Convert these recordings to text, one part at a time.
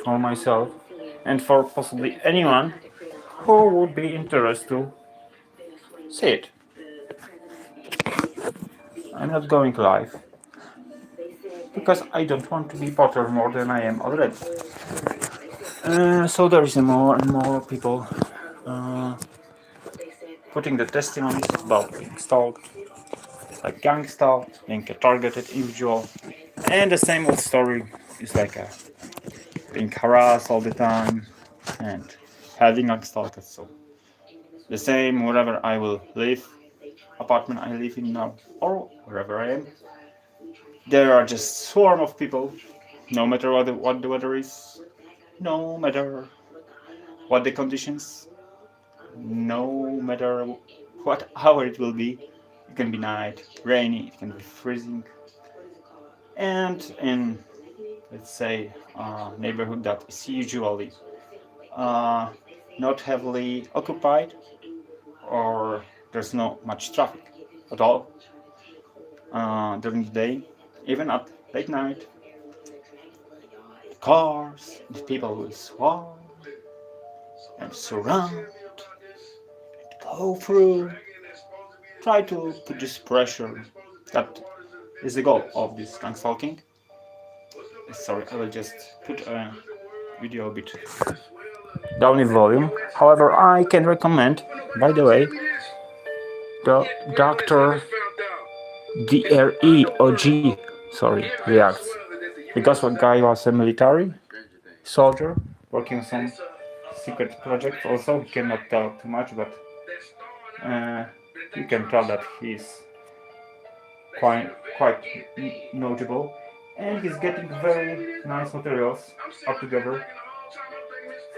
for myself and for possibly anyone who would be interested to see it. I'm not going live because I don't want to be Potter more than I am already. So there is more and more people uh, putting the testimonies about being stalked, like gang stalked, being a targeted individual, and the same old story is like being harassed all the time and having gang stalked. So the same wherever I will live, apartment I live in now, or wherever I am, there are just swarm of people, no matter what the weather is, no matter what the conditions, no matter what hour it will be. It can be night, rainy, it can be freezing. And in, let's say, a neighborhood that is usually uh, not heavily occupied or there's not much traffic at all during the day, even at late night, the cars, the people will swarm and surround, go through, try to put this pressure. That is the goal of this gang stalking. Sorry, I will just put a video a bit down in volume. However, I can recommend, by the way, the Dr. DRE sorry, Reacts. Because one guy was a military soldier working on some secret project. Also, he cannot tell too much, but uh, you can tell that he's quite notable, and he's getting very nice materials up together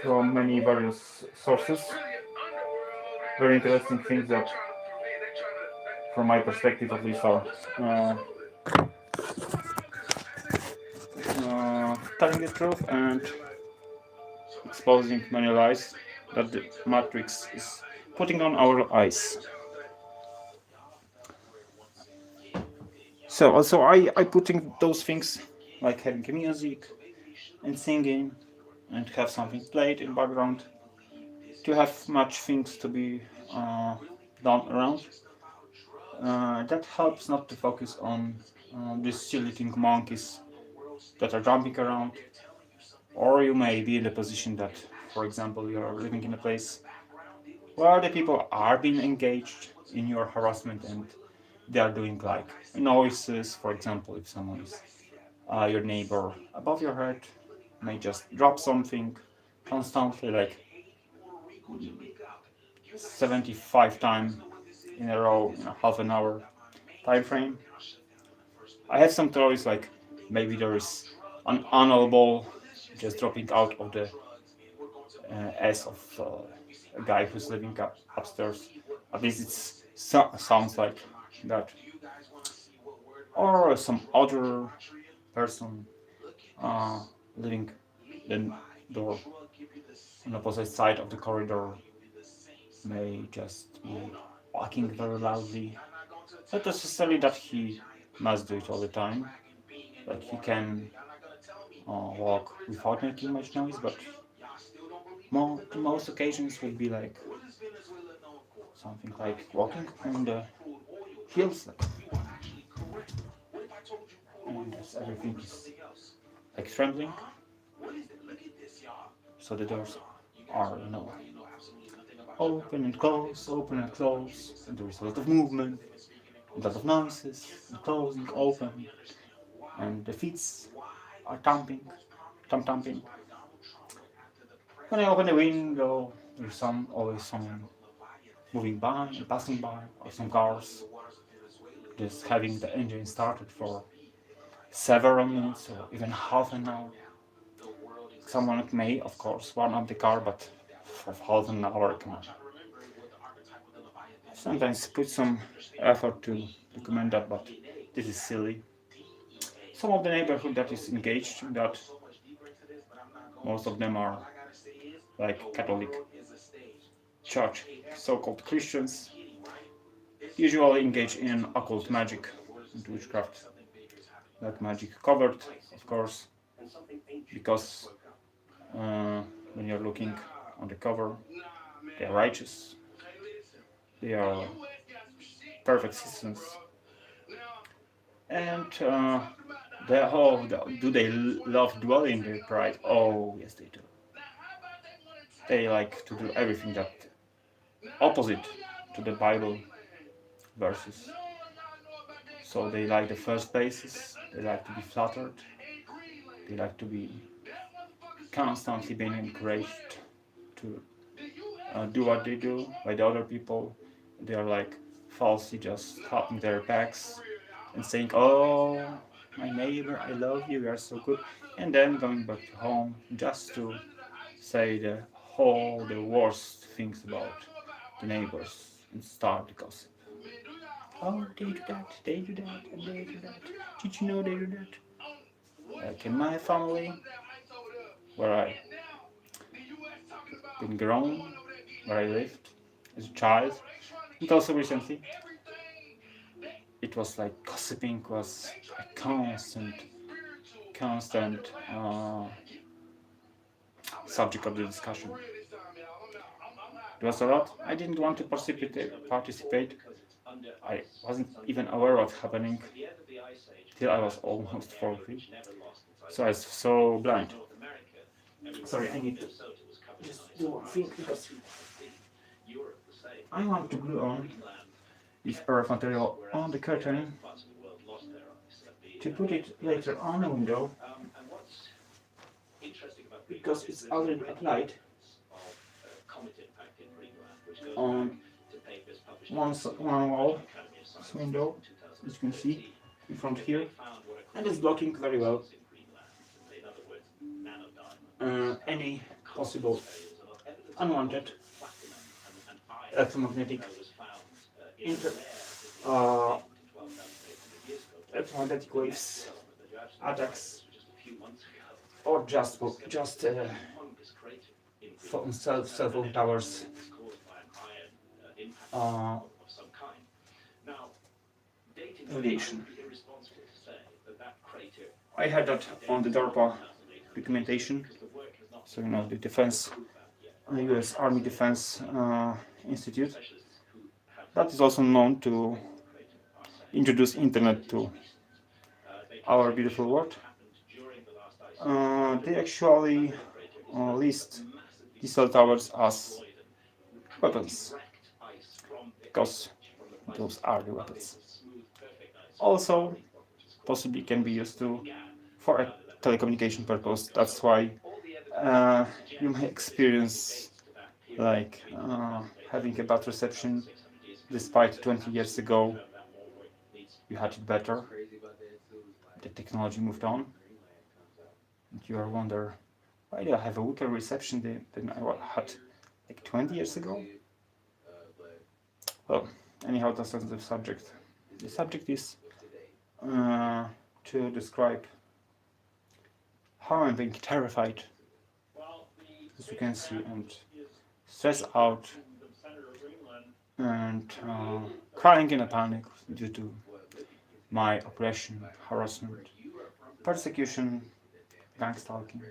from many various sources. Very interesting things that, from my perspective at least, are uh, telling the truth and exposing many lies that the Matrix is putting on our eyes. So also I putting those things like having music and singing and have something played in background to have much things to be uh, done around. That helps not to focus on these silly looking monkeys that are jumping around, or you may be in the position that, for example, you are living in a place where the people are being engaged in your harassment and they are doing like noises. For example, if someone is your neighbor above your head may just drop something constantly, like 75 times in a row in a half an hour time frame. I have some theories like maybe there is an anal ball just dropping out of the ass of a guy who's living upstairs. At least it sounds like that. Or some other person uh, living the door on the opposite side of the corridor may just be walking very loudly. Not necessarily that he must do it all the time. Like he can walk without making much noise, but most occasions would be like something like walking on the hills, and everything is like trembling. So the doors are, open and close, and there is a lot of movement, a lot of noises, and closing, open, and the feet are thumping. When I open the window, there's always someone moving by and passing by, or some cars just having the engine started for several minutes or even half an hour. Someone may, of course, warm up the car, but for half an hour, come on. Sometimes put some effort to document that, but this is silly. Some of the neighborhood that is engaged in that, most of them are like Catholic church, so-called Christians, usually engage in occult magic and witchcraft. That magic covered, of course, because when you're looking on the cover, they are righteous, they are perfect citizens, and do they love dwelling in their pride? Oh, yes, they do. They like to do everything that opposite to the Bible verses. So they like the first basis, they like to be flattered, they like to be constantly being encouraged to do what they do by the other people. They are like falsely just clapping their backs and saying, "Oh, my neighbor, I love you, you are so good," and then going back to home just to say the worst things about the neighbors and start the gossip. Oh, they do that, they do that, and they do that. Did you know they do that? Like in my family, where I been grown, where I lived as a child, and also recently, it was like gossiping was a constant subject of the discussion. It was a lot. I didn't want to participate. I wasn't even aware of what's happening till I was almost 40. So I was so blind. Sorry, I need to just do one thing because I want to glue on this RF material on the curtain to put it later on the window because it's already applied on one wall, this window, as you can see in front here, and it's blocking very well any possible unwanted electromagnetic uh, electromagnetic waves, attacks, or just cell phone towers. Radiation. I had that on the DARPA documentation, so you know the defense, U.S. Army Defense Institute. That is also known to introduce internet to our beautiful world. They actually list these cell towers as weapons because those are the weapons. Also, possibly can be used for a telecommunication purpose. That's why you may experience like having a bad reception despite 20 years ago you had it better. The technology moved on, and you are wonder why do I have a weaker reception than I had like 20 years ago? Well, anyhow, that's not the subject. The subject is to describe how I'm being terrified, as you can see, and stressed out, and crying in a panic due to my oppression, harassment, persecution, gang stalking,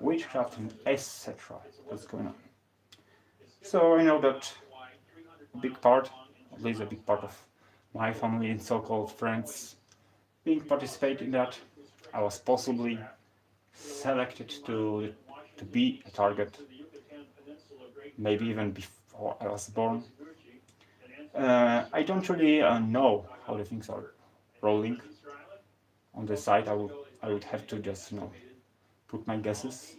witchcraft, and etc. What's going on? So I know that a big part, at least a big part of my family and so-called friends being participate in that. I was possibly selected to be a target, maybe even before I was born. I don't really know how the things are rolling on the side. I would have to just put my guesses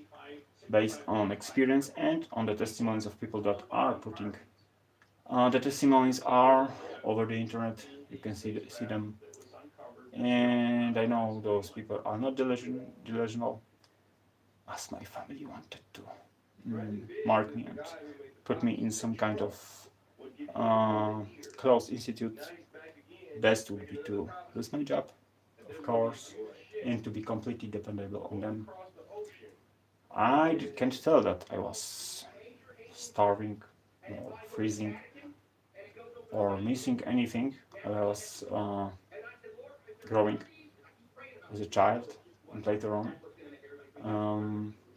based on experience and on the testimonies of people that are putting. The testimonies are over the internet. You can see them, and I know those people are not delusional, as my family wanted to mark me and put me in some kind of closed institute. Best would be to lose my job, of course, and to be completely dependable on them. I can't tell that I was starving or freezing or missing anything when I was growing as a child and later on.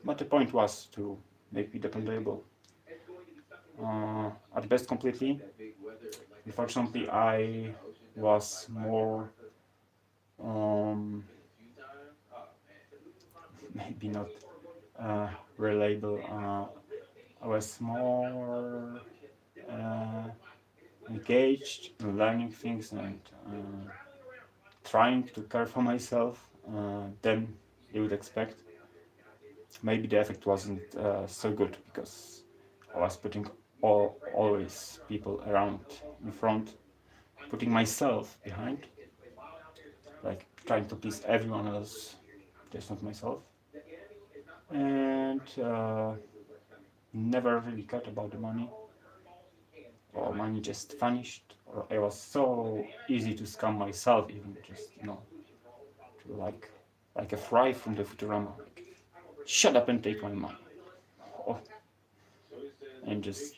But the point was to make me dependable. At best, completely. Unfortunately, I was more, um, maybe not reliable. I was more uh, engaged in learning things and trying to care for myself than you would expect. Maybe the effect wasn't so good because I was putting always people around in front, putting myself behind, like trying to please everyone else, just not myself, and never really cared about the money, or money just vanished, or I was so easy to scam myself, even just to like a fry from the Futurama, like, shut up and take my money, oh, and just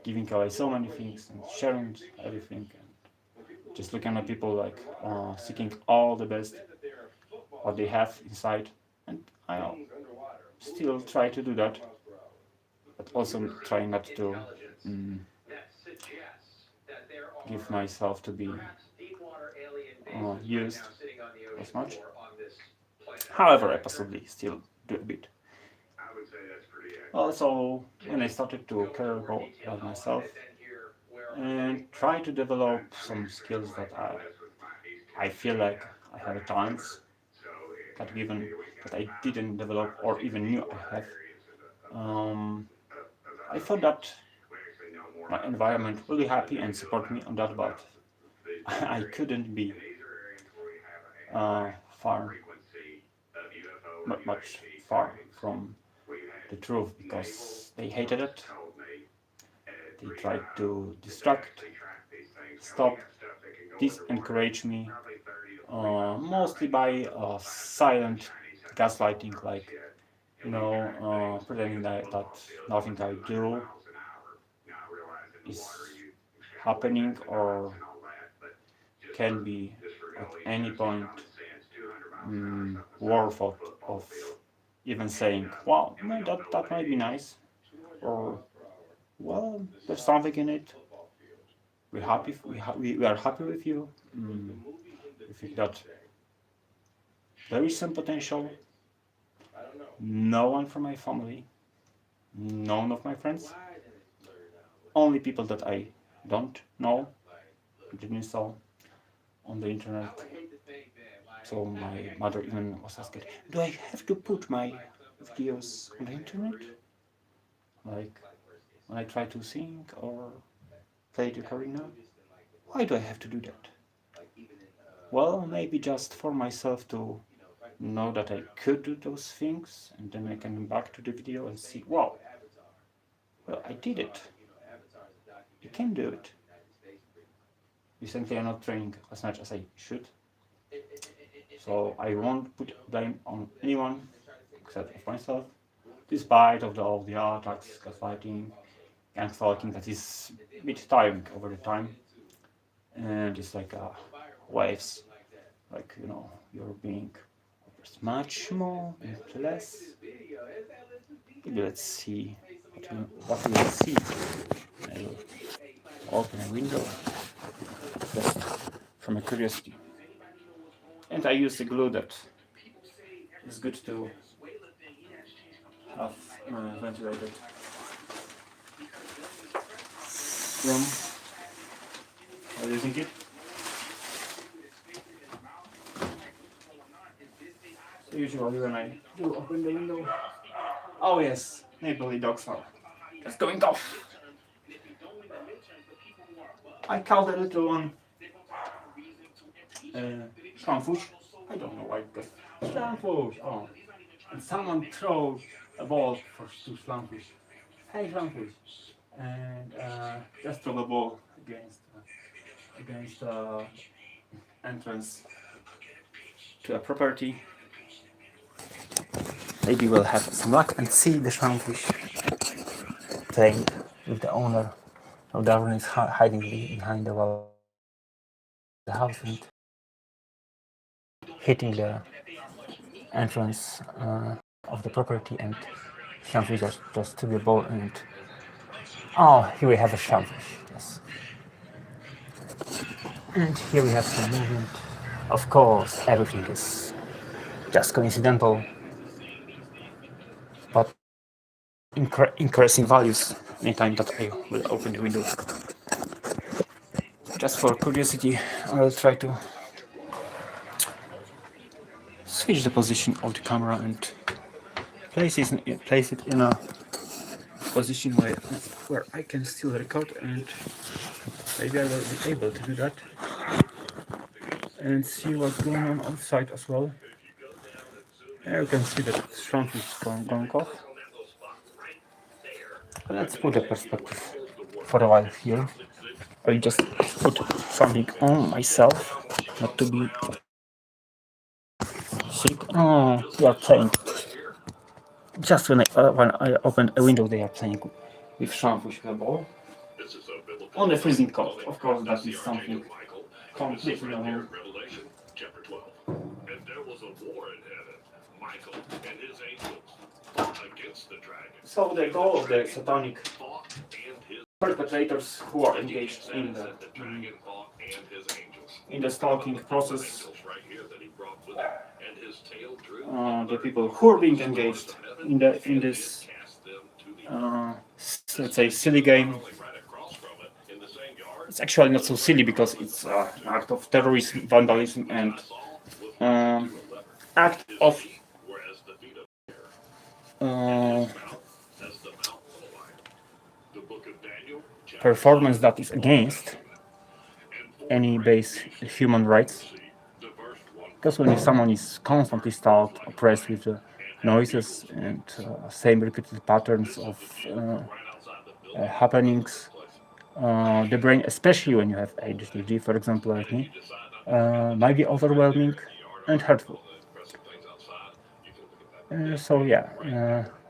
giving away so many things and sharing everything and just looking at people like seeking all the best what they have inside, and I still try to do that, but also try not to mm, give myself to be used as much. However, I possibly still do a bit. Also, when I started to care about myself and try to develop some skills that I feel like I have at times that given that I didn't develop or even knew I have, um, I thought that my environment will be happy and support me on that, but I couldn't be far, not much far from the truth because they hated it. They tried to distract, stop, disencourage me, mostly by silent gaslighting, like pretending that nothing I do is happening or can be at any point worth of even saying, wow, that might be nice, or well, there's something in it. We are happy with you. We think that there is some potential. No one from my family, none of my friends, only people that I don't know, didn't saw on the internet. So my mother even was asking, do I have to put my videos on the internet? Like when I try to sing or play the ocarina? Why do I have to do that? Well, maybe just for myself to know that I could do those things, and then I can come back to the video and see, wow, well, I did it. You can do it. Recently, I'm not training as much as I should, so I won't put blame on anyone except of myself, despite of all the attacks, gaslighting, gang stalking that is a bit tiring over the time, and it's like waves, like you're being much more and less. Maybe let's see what we will see. I will open a window just from a curiosity. And I use the glue that is good to have ventilated room while using it. So usually when I do open the window, oh yes, neighborly dogs are just going off. I called the little one Schlamfusch. I don't know why, because Schlamfusch, oh. And someone throws a ball to Schlamfusch. Hey Schlamfusch. And just throw the ball against entrance to a property. Maybe we'll have some luck and see the Schlamfusch playing with the owner. So the owner is hiding behind the wall of the house and hitting the entrance of the property and Shellfish just to the boat and oh, here we have a shellfish. Yes, and here we have some movement. Of course, everything is just coincidental, but increasing values anytime that I will open the window. Just for curiosity, I will try to switch the position of the camera and place it in a position where I can still record, and maybe I will be able to do that and see what's going on outside as well. There you can see that shrunk is going off. Let's put a perspective for a while here. I just put something on myself, not to be sick. Oh, they are playing. Just when I opened a window, they are playing with shrunk with the ball on the freezing cold. Of course, that is something completely normal. So the goal of the satanic perpetrators who are engaged in the stalking process, the people who are being engaged in this let's say silly game. It's actually not so silly because it's an act of terrorism, vandalism, and act of performance that is against any base human rights. Because when someone is constantly stalked, oppressed with the noises and same repeated patterns of happenings, the brain, especially when you have ADHD, for example, like me, might be overwhelming and hurtful. So yeah,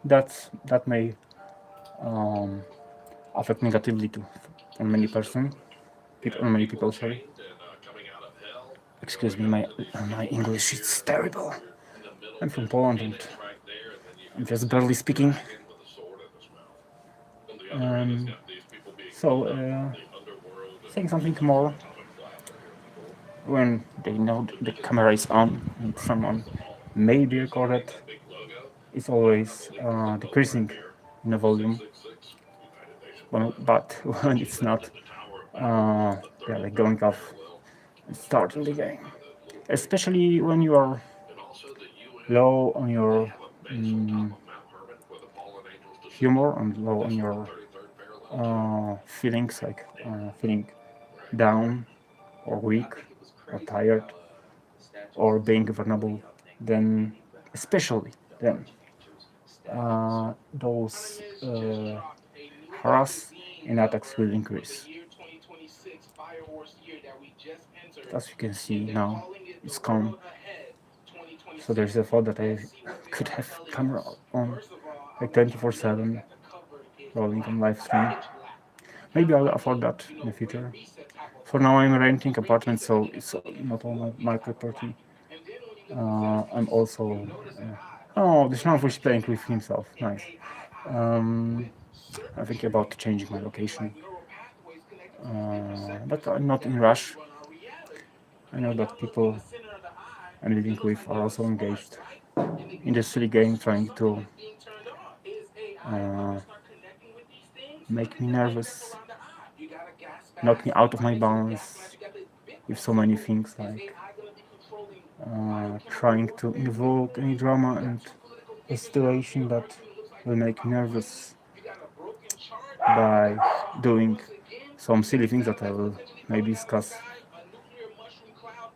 that may affect negatively on many people. Sorry. Excuse me, my English is terrible. I'm from Poland and I'm just barely speaking. Saying something more when they know the camera is on and someone may be recorded is always decreasing in the volume. But when it's not, like going off and starting the game. Especially when you are low on your humor and low on your feelings, like feeling down or weak or tired or being vulnerable, then especially then those harass and attacks will increase. As you can see now, it's calm. So there's a thought that I could have camera on like 24/7 rolling on live stream. Maybe I'll afford that in the future. For now I'm renting apartment, so it's not all my property. I'm also oh, the Schnaufer is playing with himself. Nice. I'm thinking about changing my location, but I'm not in rush. I know that people I'm living with are also engaged in the silly game, trying to make me nervous, knock me out of my balance with so many things, like trying to invoke any drama and a situation that will make me nervous by doing some silly things that I will maybe discuss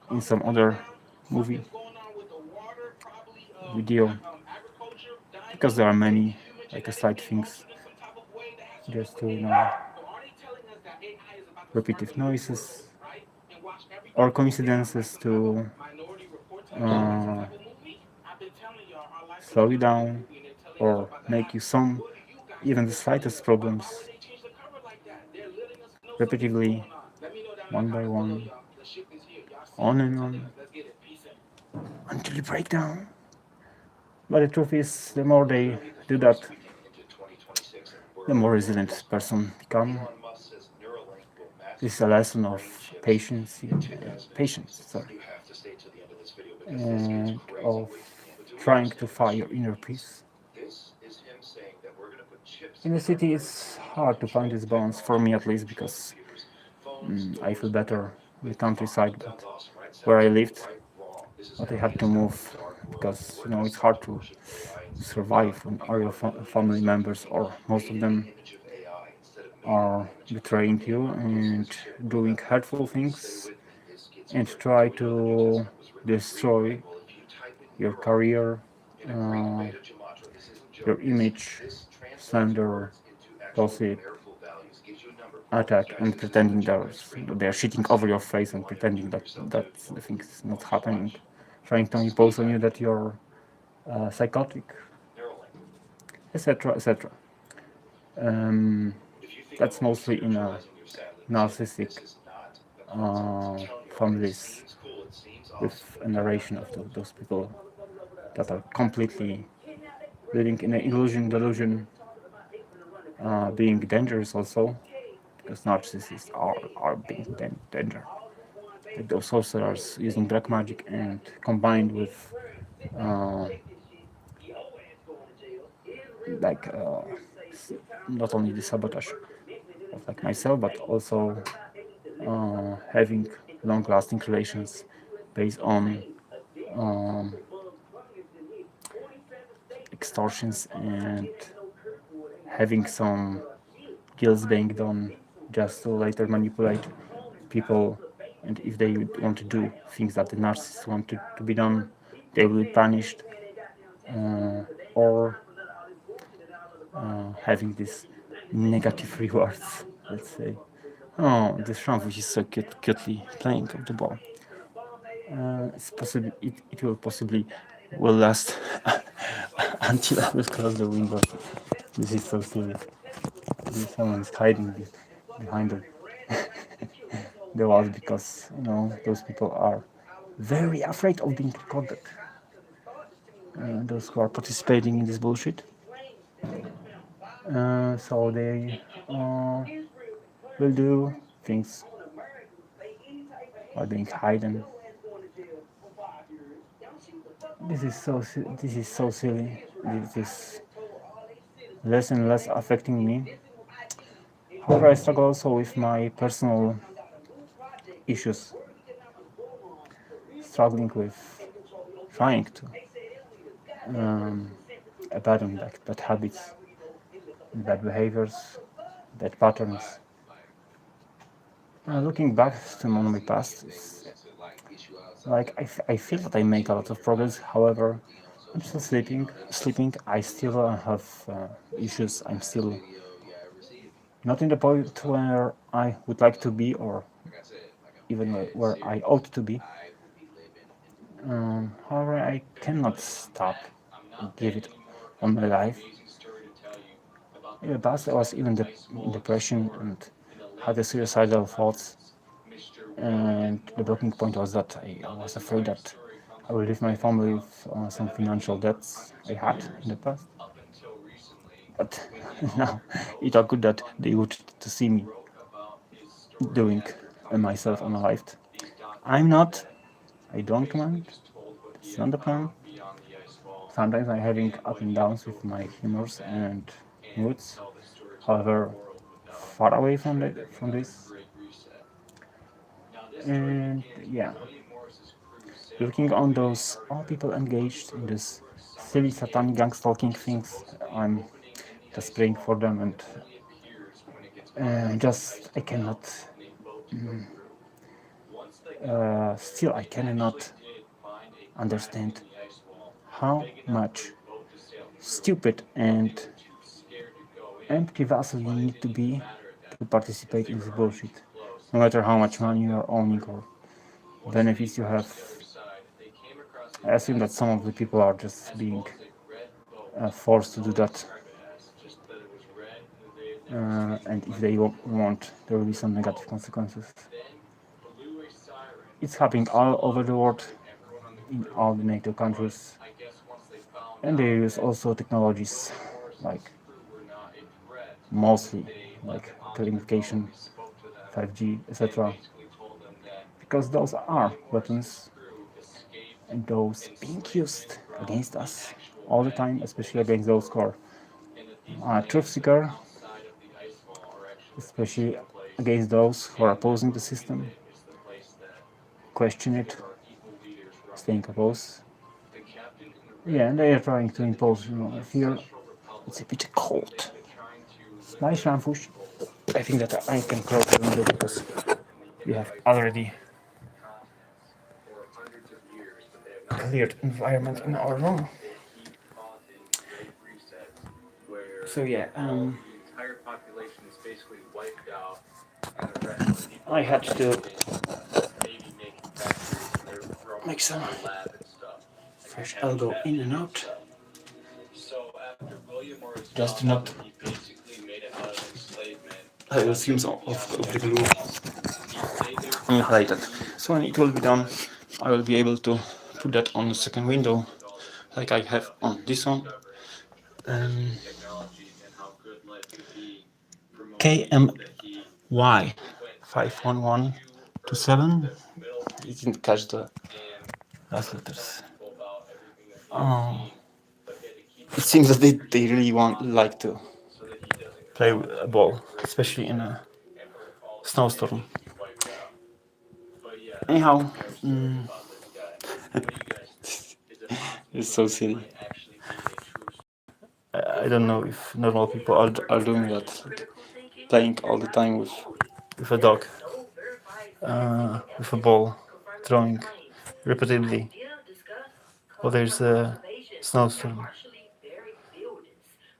in some other movie video, because there are many like side things, just to repetitive noises or coincidences to slow you down or make you some even the slightest problems repetitively, one by one, on and on, until you break down. But the truth is, the more they do that, the more resilient person become. This is a lesson of patience, patience, sorry, and of trying to find your inner peace. In the city, it's hard to find this balance for me, at least, because I feel better in the countryside. But where I lived, but I had to move because it's hard to survive when all your family members, or most of them, are betraying you and doing hurtful things and try to destroy your career, uh, your image, slander, gossip, attack, and pretending they're shitting over your face and pretending that the thing is not happening, trying to impose on you that you're psychotic, etc., etc. Um, that's mostly in a narcissistic families with a narration of those people that are completely living in an illusion, delusion, being dangerous also, because narcissists are being danger. Like those sorcerers using black magic and combined with uh, like not only the sabotage of like myself, but also having long-lasting relations based on um, extortions and having some deals being done just to later manipulate people. And if they want to do things that the narcissists want to be done, they will be punished, or having these negative rewards, let's say. Oh, this Trump, which is so cutely playing of the ball. It's possibly it will possibly will last until I will close the window. This is so silly. Someone is hiding behind the walls because those people are very afraid of being recorded. Those who are participating in this bullshit. So they will do things while being hidden. This is so silly. This is less and less affecting me. However, I struggle also with my personal issues, struggling with trying to abandon bad habits, bad behaviors, bad patterns. Looking back to my past, like I feel that I make a lot of progress. However, I'm still sleeping. I still have issues. I'm still not in the point where I would like to be, or even where I ought to be. However, I cannot stop and give it on my life. In the past, I was even in depression and had a suicidal thoughts. And the breaking point was that I was afraid that I will leave my family with some financial debts I had in the past. But now it occurred that they would to see me doing myself unalived. I'm not. I don't mind. It's not the plan. Sometimes I'm having up and downs with my humors and moods. However, far away from this. And yeah, looking on those all people engaged in this silly satanic gang stalking things, I'm just praying for them, and just I cannot. Still, I cannot understand how much stupid and empty vessel you need to be to participate in this bullshit. No matter how much money you are owning or benefits you have, I assume that some of the people are just being forced to do that. And if they want, there will be some negative consequences. It's happening all over the world, in all the NATO countries, and they use also technologies like mostly like telecommunication, 5G, etc. Because those are weapons and those being used against us all the time, especially against those who are truth seeker, especially against those who are opposing the system, question it, staying opposed. Yeah, and they are trying to impose, fear. It's a bit cold. It's nice, Ramfush. I think that I can close the window because we have already cleared environment in our room. So yeah, I had to make some fresh algo in and out. Just not have the seams of the glue highlighted. So when it will be done, I will be able to put that on the second window, like I have on this one. KMY 51127. You can catch the last letters. It seems that they really like to play with a ball, especially in a snowstorm. Anyhow, it's so silly. I don't know if normal people are doing that, like playing all the time with a dog, with a ball, throwing repeatedly. Well, there's a snowstorm.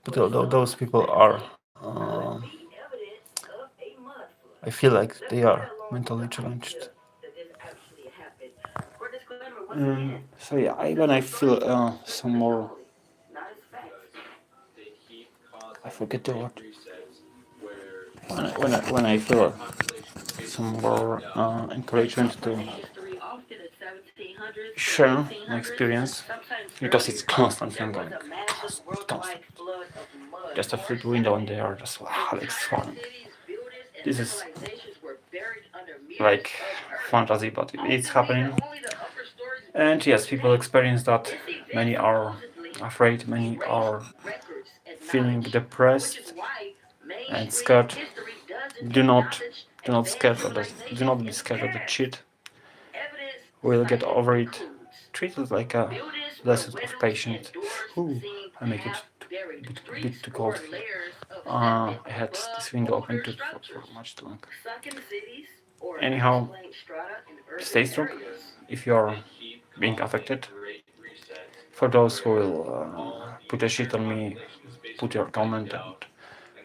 But those people are, I feel like they are mentally challenged. So yeah, when I feel some more, I forget the word. When I feel some more encouragement to share my experience, because it's constantly ongoing, constant. Just a flip window and they are just wow, it's fun. This is like fantasy, but it's happening. And yes, people experience that. Many are afraid, many are feeling depressed and scared. Do not do not be scared of the cheat. We'll get over it. Treat it like a lesson of patience. Ooh, I make it a bit too cold. I had this window open for much too long. Anyhow, stay strong if you are being affected. For those who will put a shit on me, put your comment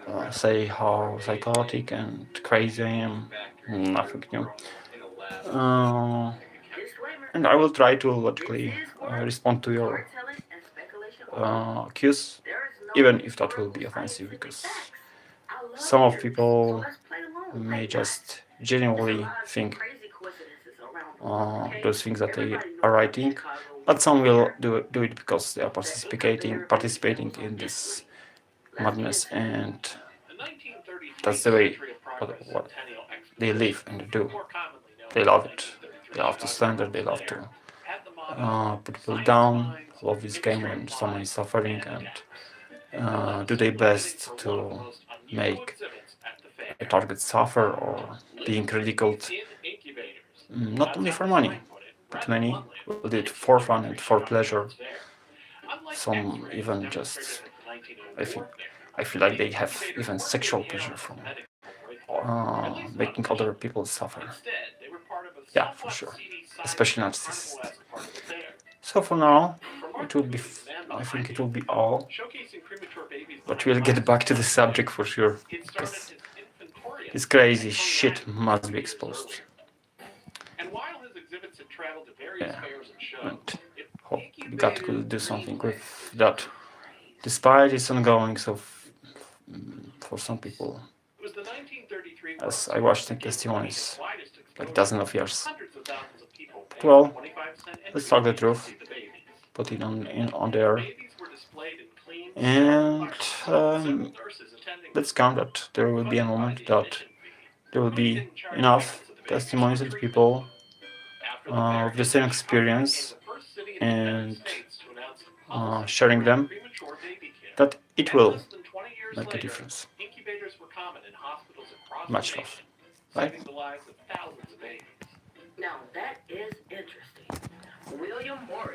and say how psychotic and crazy I am. Nothing new. Uh, and I will try to logically respond to your cues, even if that will be offensive, because some of people may just genuinely think those things that they are writing, but some will do it because they are participating in this madness, and that's the way what they live and do. They love it. They love to slander. They love to put people down. Love this game when someone is suffering and do their best to make a target suffer or being ridiculed. Not only for money, but many will do it for fun and for pleasure. Some even just, I think, I feel like they have even sexual pleasure from making other people suffer. Yeah, for sure, especially narcissists. So for now, it will be. I think it will be all. But we'll get back to the subject for sure, because this crazy shit must be exposed. Yeah, and hope we got to do something with that. Despite it's ongoing, so for some people, as I watched the testimonies, like dozens of years. But well, let's talk the truth. Put it on there. And let's count that there will be a moment that there will be enough testimonies of people of the same experience and sharing them, that it will make a difference. Much love. Right? Now that is interesting. William Morris.